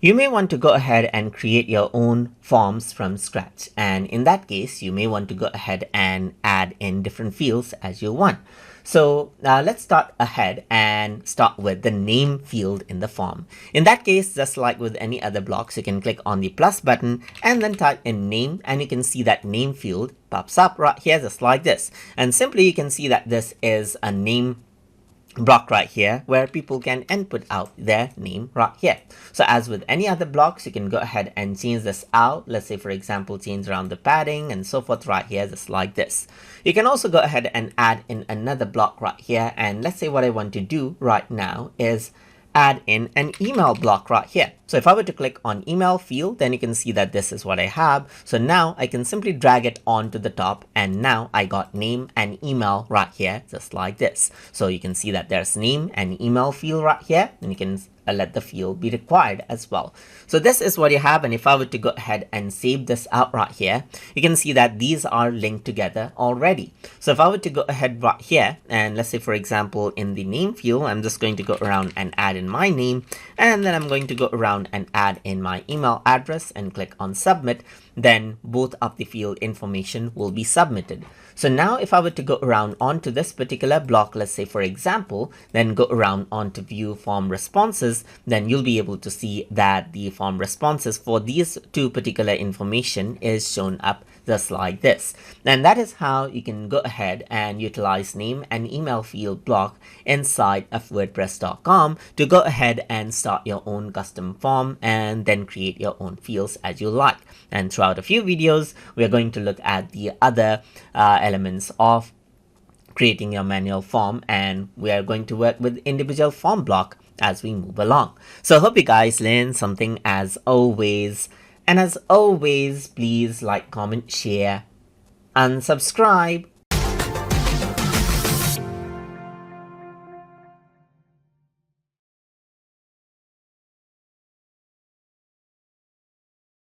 You may want to go ahead and create your own forms from scratch, and in that case you may want to go ahead and add in different fields as you want. So let's start ahead and start with the name field in the form. In that case, just like with any other blocks, you can click on the plus button and then type in name, and you can see that name field pops up right here just like this. And simply you can see that this is a name block right here where people can input out their name right here. So as with any other blocks, you can go ahead and change this out. Let's say, for example, change around the padding and so forth right here, just like this. You can also go ahead and add in another block right here. And let's say what I want to do right now is add in an email block right here. So if I were to click on email field, then you can see that this is what I have. So now I can simply drag it onto the top, and now I got name and email right here, just like this. So you can see that there's name and email field right here, and you can let the field be required as well. So this is what you have, and if I were to go ahead and save this out right here, you can see that these are linked together already. So if I were to go ahead right here, and let's say, for example, in the name field, I'm just going to go around and add in my name, and then I'm going to go around and add in my email address and click on submit, then both of the field information will be submitted. So now if I were to go around onto this particular block, let's say, for example, then go around onto view form responses, then you'll be able to see that the form responses for these two particular information is shown up just like this. And that is how you can go ahead and utilize name and email field block inside of wordpress.com to go ahead and start your own custom form and then create your own fields as you like. And throughout a few videos, we're going to look at the other elements of creating your manual form, and we are going to work with individual form block as we move along. So I hope you guys learned something as always. And as always, please like, comment, share, and subscribe.